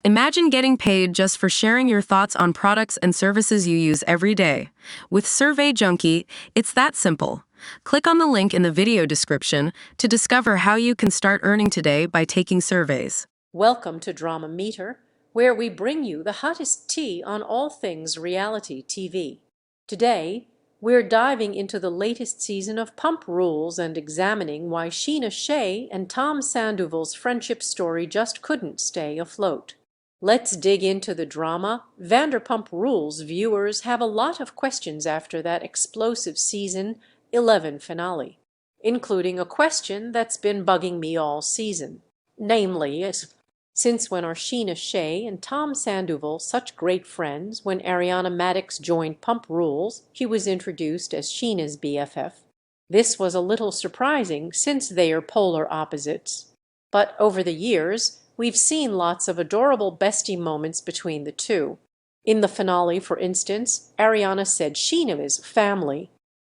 Imagine getting paid just for sharing your thoughts on products and services you use every day. With Survey Junkie, it's that simple. Click on the link in the video description to discover how you can start earning today by taking surveys. Welcome to Drama Meter, where we bring you the hottest tea on all things reality TV. Today, we're diving into the latest season of Pump Rules and examining why Scheana Shay and Tom Sandoval's friendship story just couldn't stay afloat. Let's dig into the drama. Vanderpump Rules viewers have a lot of questions after that explosive season 11 finale, including a question that's been bugging me all season. Namely, since when are Scheana Shay and Tom Sandoval such great friends? When Ariana Madix joined Pump Rules, she was introduced as Scheana's BFF. This was a little surprising since they are polar opposites. But over the years, we've seen lots of adorable bestie moments between the two. In the finale, for instance, Ariana said Scheana is family.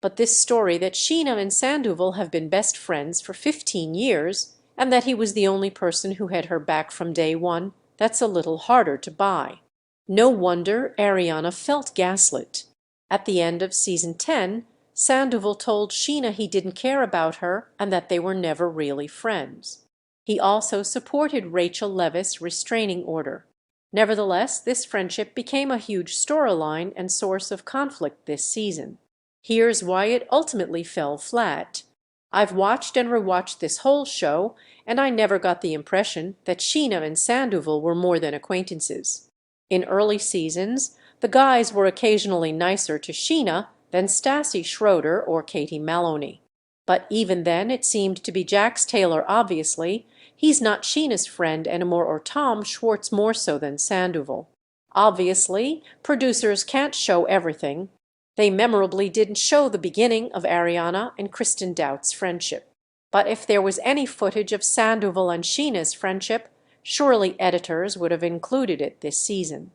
But this story that Scheana and Sandoval have been best friends for 15 years, and that he was the only person who had her back from day one, that's a little harder to buy. No wonder Ariana felt gaslit. At the end of season 10, Sandoval told Scheana he didn't care about her and that they were never really friends. He also supported Rachel Leviss' restraining order. Nevertheless, this friendship became a huge storyline and source of conflict this season. Here's why it ultimately fell flat. I've watched and rewatched this whole show, and I never got the impression that Scheana and Sandoval were more than acquaintances. In early seasons, the guys were occasionally nicer to Scheana than Stassi Schroeder or Katie Maloney. But even then, it seemed to be Jax Taylor obviously. He's not Scheana's friend anymore, or Tom Schwartz more so than Sandoval. Obviously, producers can't show everything. They memorably didn't show the beginning of Ariana and Kristen Dout's friendship. But if there was any footage of Sandoval and Scheana's friendship, surely editors would have included it this season.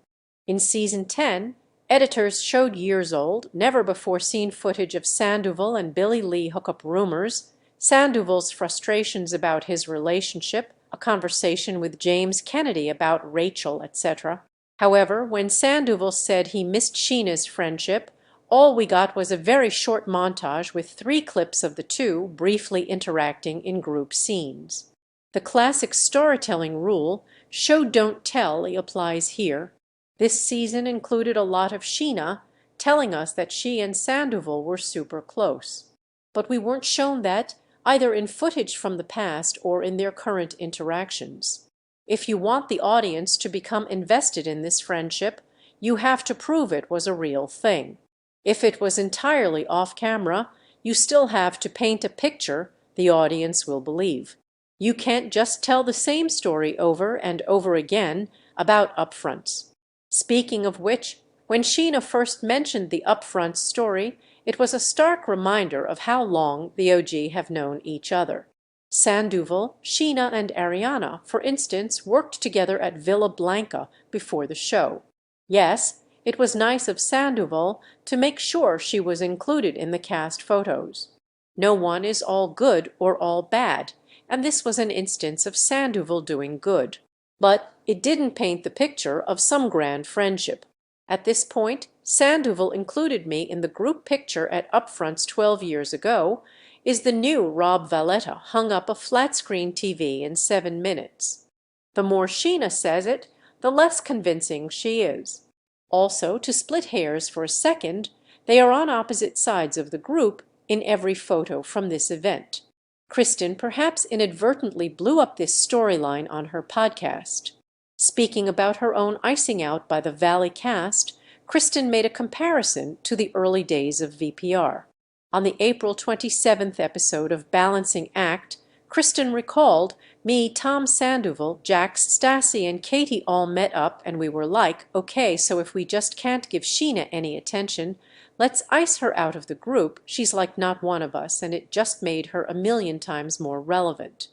In season 10, editors showed years-old, never-before-seen footage of Sandoval and Billy Lee hookup rumors, Sandoval's frustrations about his relationship, a conversation with James Kennedy about Rachel, etc. However, when Sandoval said he missed Scheana's friendship, all we got was a very short montage with 3 clips of the two briefly interacting in group scenes. The classic storytelling rule, show don't tell, applies here. This season included a lot of Scheana telling us that she and Sandoval were super close. But we weren't shown that either in footage from the past or in their current interactions. If you want the audience to become invested in this friendship, you have to prove it was a real thing. If it was entirely off camera, you still have to paint a picture the audience will believe. You can't just tell the same story over and over again about upfronts. Speaking of which, when Scheana first mentioned the upfront story, it was a stark reminder of how long the OG have known each other. Sandoval, Scheana, and Ariana, for instance, worked together at Villa Blanca before the show. Yes, it was nice of Sandoval to make sure she was included in the cast photos. No one is all good or all bad, and this was an instance of Sandoval doing good. But it didn't paint the picture of some grand friendship. At this point, Sandoval included me in the group picture at Upfronts 12 years ago, is the new Rob Valletta hung up a flat-screen TV in 7 minutes. The more Scheana says it, the less convincing she is. Also, to split hairs for a second, they are on opposite sides of the group in every photo from this event. Kristen perhaps inadvertently blew up this storyline on her podcast. Speaking about her own icing out by the Valley cast, Kristen made a comparison to the early days of VPR. On the April 27th episode of Balancing Act, Kristen recalled, me, Tom Sandoval, Jax, Stassi, and Katie all met up and we were like, okay, so if we just can't give Scheana any attention, let's ice her out of the group. She's like not one of us, and it just made her a million times more relevant.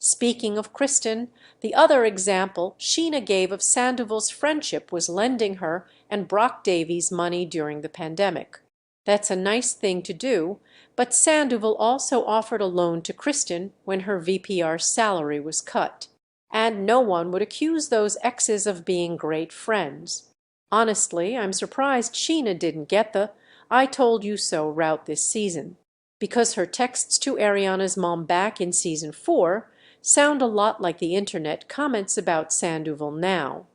Speaking of Kristen, the other example Scheana gave of Sandoval's friendship was lending her and Brock Davies money during the pandemic. That's a nice thing to do, but Sandoval also offered a loan to Kristen when her VPR salary was cut. And no one would accuse those exes of being great friends. Honestly, I'm surprised Scheana didn't get the "I told you so" route this season, because her texts to Ariana's mom back in season 4 sound a lot like the internet comments about Sandoval now.